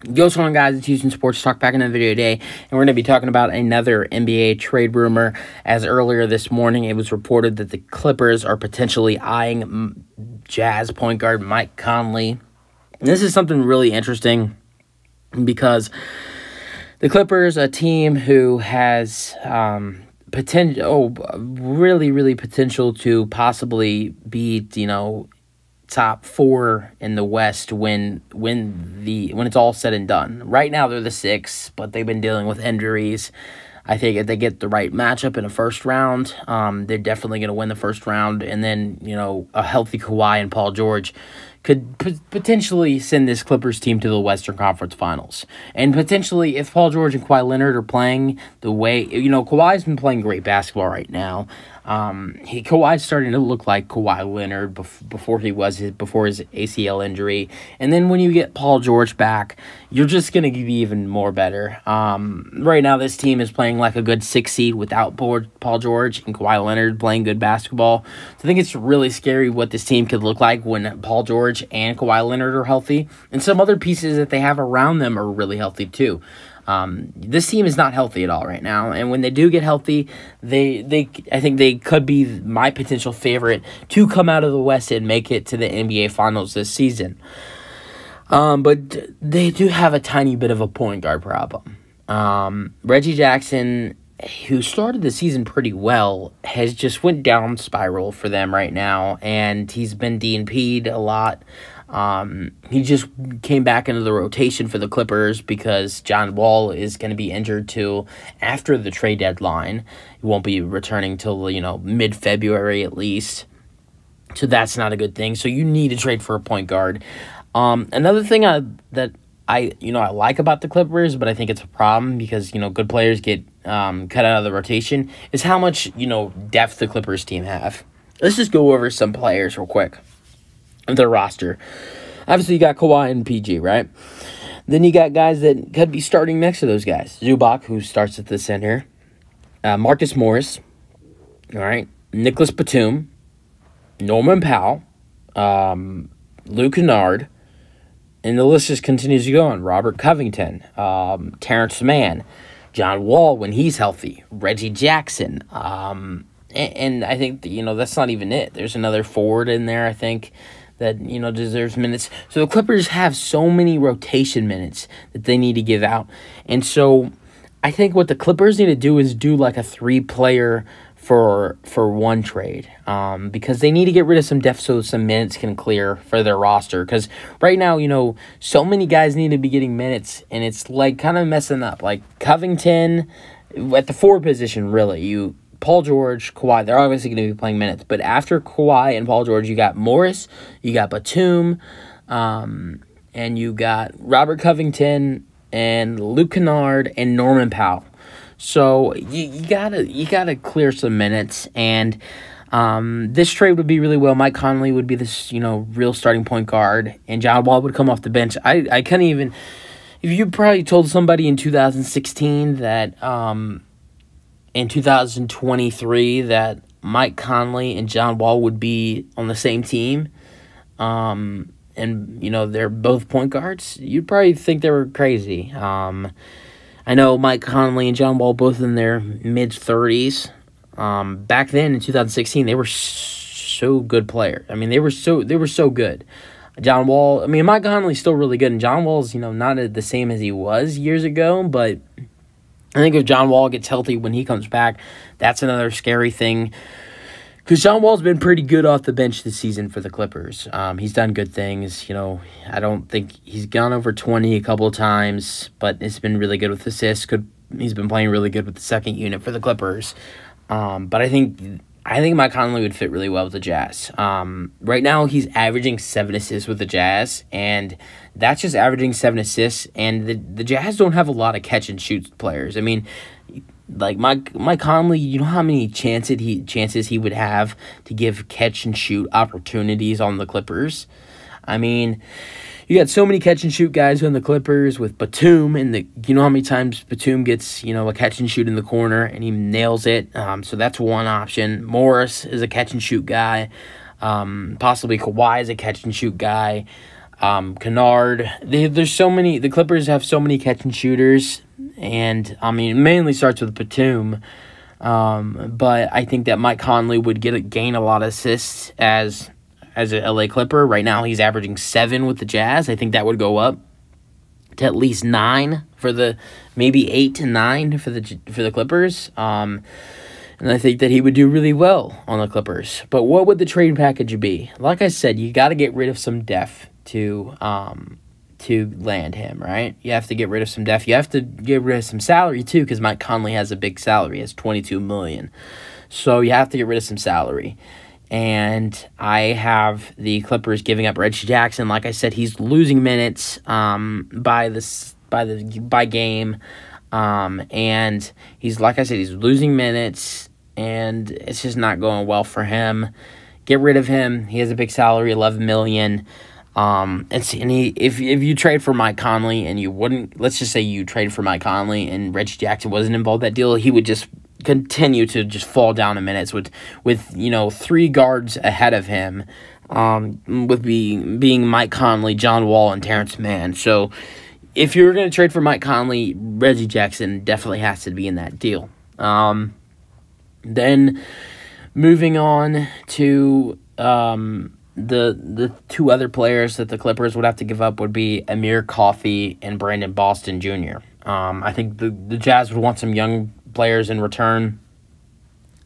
What's going on, guys? It's Houston Sports Talk back in the video today, and we're going to be talking about another NBA trade rumor. As earlier this morning, it was reported that the Clippers are potentially eyeing Jazz point guard Mike Conley. And this is something really interesting because the Clippers, a team who has really potential to possibly be, top four in the West when it's all said and done. Right now they're the sixth, but they've been dealing with injuries. I think if they get the right matchup in the first round, they're definitely going to win the first round. And then, a healthy Kawhi and Paul George could potentially send this Clippers team to the Western Conference Finals. And potentially, if Paul George and Kawhi Leonard are playing the way, Kawhi's been playing great basketball right now. Kawhi's starting to look like Kawhi Leonard before his ACL injury. And then when you get Paul George back, you're just going to be even more better. Right now, this team is playing like a good 6 seed without Paul George and Kawhi Leonard playing good basketball. So I think it's really scary what this team could look like when Paul George and Kawhi Leonard are healthy. And some other pieces that they have around them are really healthy too. This team is not healthy at all right now, and when they do get healthy, I think they could be my potential favorite to come out of the West and make it to the NBA Finals this season. But they do have a tiny bit of a point guard problem. Reggie Jackson, who started the season pretty well, has just went down spiral for them right now, and he's been DNP'd a lot. He just came back into the rotation for the Clippers because John Wall is going to be injured too after the trade deadline. He won't be returning till, mid-February at least. So that's not a good thing. So you need to trade for a point guard. Another thing that I like about the Clippers, but I think it's a problem because, good players get cut out of the rotation, is how much, depth the Clippers team have. Let's just go over some players real quick of their roster. Obviously, you got Kawhi and PG, right? Then you got guys that could be starting next to those guys. Zubac, who starts at the center. Marcus Morris. All right. Nicholas Batum. Norman Powell. Luke Kennard. And the list just continues to go on. Robert Covington. Terrence Mann. John Wall when he's healthy. Reggie Jackson. And I think, that's not even it. There's another forward in there, I think, that, deserves minutes. So the Clippers have so many rotation minutes that they need to give out. And so I think what the Clippers need to do is do like a 3-player for one trade, because they need to get rid of some depth so some minutes can clear for their roster. Because right now, so many guys need to be getting minutes, and it's like kind of messing up. Like Covington at the forward position, really, Paul George, Kawhi, they're obviously going to be playing minutes. But after Kawhi and Paul George, you got Morris, you got Batum, and you got Robert Covington and Luke Kennard and Norman Powell. So you gotta clear some minutes, and this trade would be really well. Mike Conley would be this real starting point guard, and John Wall would come off the bench. I couldn't even, if you probably told somebody in 2016 that in 2023 that Mike Conley and John Wall would be on the same team, and they're both point guards, you'd probably think they were crazy. I know Mike Conley and John Wall both in their mid-30s. Back then in 2016, they were so good players. I mean, they were so good. John Wall, Mike Conley's still really good, and John Wall's, not the same as he was years ago, but I think if John Wall gets healthy when he comes back, that's another scary thing. Because John Wall's been pretty good off the bench this season for the Clippers. He's done good things. I don't think he's gone over 20 a couple of times, but it's been really good with assists. He's been playing really good with the second unit for the Clippers. But I think Mike Conley would fit really well with the Jazz. Right now, he's averaging 7 assists with the Jazz, and that's just averaging 7 assists. And the Jazz don't have a lot of catch-and-shoot players. Like Mike Conley, you know how many chances he would have to give catch-and-shoot opportunities on the Clippers? You got so many catch-and-shoot guys on the Clippers with Batum, and you know how many times Batum gets, a catch-and-shoot in the corner, and he nails it. So that's one option. Morris is a catch-and-shoot guy. Possibly Kawhi is a catch-and-shoot guy. Kennard. There's so many. The Clippers have so many catch and shooters, and I mean, it mainly starts with Batum. But I think that Mike Conley would gain a lot of assists as an LA Clipper. Right now, he's averaging 7 with the Jazz. I think that would go up to at least 9 maybe 8 to 9 for the Clippers. And I think that he would do really well on the Clippers. But what would the trade package be? Like I said, you got to get rid of some depth to land him, right? You have to get rid of some depth. You have to get rid of some salary too, because Mike Conley has a big salary. He has $22 million. So you have to get rid of some salary. And I have the Clippers giving up Reggie Jackson. Like I said, he's losing minutes by game. And he's losing minutes, and it's just not going well for him. Get rid of him. He has a big salary, $11 million. If you trade for Mike Conley and you wouldn't, let's just say you traded for Mike Conley and Reggie Jackson wasn't involved in that deal, he would just continue to just fall down in minutes with 3 guards ahead of him, with being Mike Conley, John Wall, and Terrence Mann. So if you're going to trade for Mike Conley, Reggie Jackson definitely has to be in that deal. Then moving on to the 2 other players that the Clippers would have to give up would be Amir Coffey and Brandon Boston Jr. I think the Jazz would want some young players in return.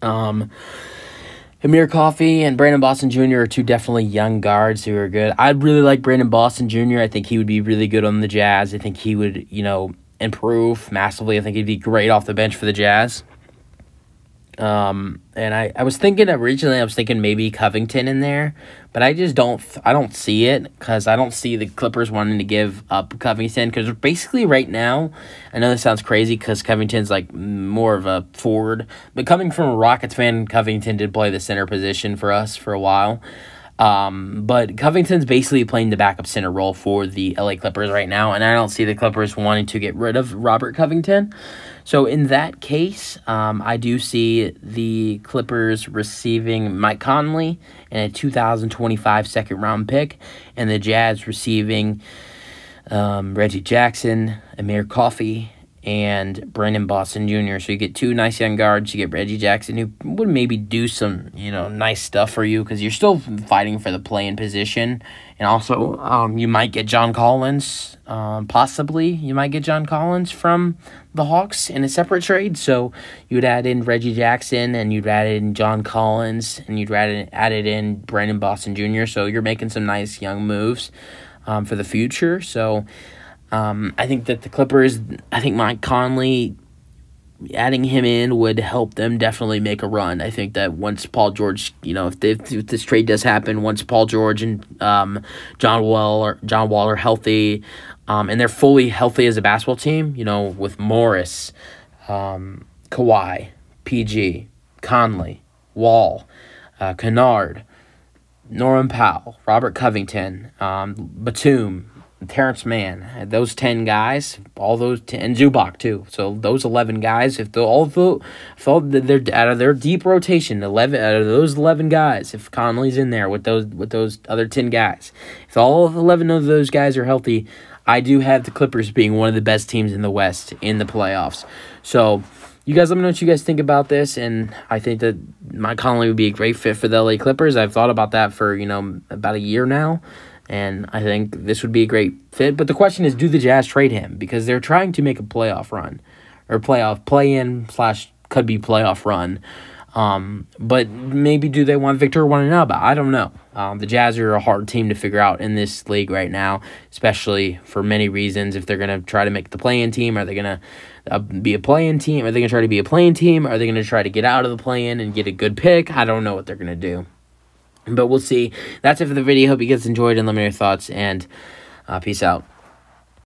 Amir Coffey and Brandon Boston Jr. are 2 definitely young guards who are good. I'd really like Brandon Boston Jr. I think he would be really good on the Jazz. I think he would, improve massively. I think he'd be great off the bench for the Jazz. And I was thinking originally, maybe Covington in there, but I don't see it, because I don't see the Clippers wanting to give up Covington, because basically right now, I know this sounds crazy because Covington's like more of a forward, but coming from a Rockets fan, Covington did play the center position for us for a while. But Covington's basically playing the backup center role for the LA Clippers right now, and I don't see the Clippers wanting to get rid of Robert Covington. So in that case, I do see the Clippers receiving Mike Conley and a 2025 second-round pick, and the Jazz receiving Reggie Jackson, Amir Coffey, and Brandon Boston Jr. So you get 2 nice young guards. You get Reggie Jackson, who would maybe do some, nice stuff for you, because you're still fighting for the play-in position. And also, you might get John Collins, possibly. You might get John Collins from the Hawks in a separate trade. So you'd add in Reggie Jackson, and you'd add in John Collins, and you'd added in Brandon Boston Jr. So you're making some nice young moves for the future. So I think that the Clippers, Mike Conley, adding him in would help them definitely make a run. I think that once Paul George, if this trade does happen, once Paul George and John Wall are healthy, and they're fully healthy as a basketball team, with Morris, Kawhi, PG, Conley, Wall, Kennard, Norman Powell, Robert Covington, Batum, Terrence Mann, those 10 guys, all those 10, and Zubac too. So those 11 guys, if they're out of their deep rotation, 11 out of those 11 guys, if Conley's in there with those other 10 guys, if all 11 of those guys are healthy, I do have the Clippers being one of the best teams in the West in the playoffs. So you guys let me know what you guys think about this, and I think that Mike Conley would be a great fit for the LA Clippers. I've thought about that for, about a year now. And I think this would be a great fit. But the question is, do the Jazz trade him? Because they're trying to make a playoff run. Or play-in / could be playoff run. But maybe do they want Victor Wembanyama? I don't know. The Jazz are a hard team to figure out in this league right now, especially for many reasons. If they're going to try to make the play-in team, are they going to be a play-in team? Are they going to try to be a play-in team? Are they going to try to get out of the play-in and get a good pick? I don't know what they're going to do. But we'll see. That's it for the video. Hope you guys enjoyed, and let me know your thoughts, and peace out.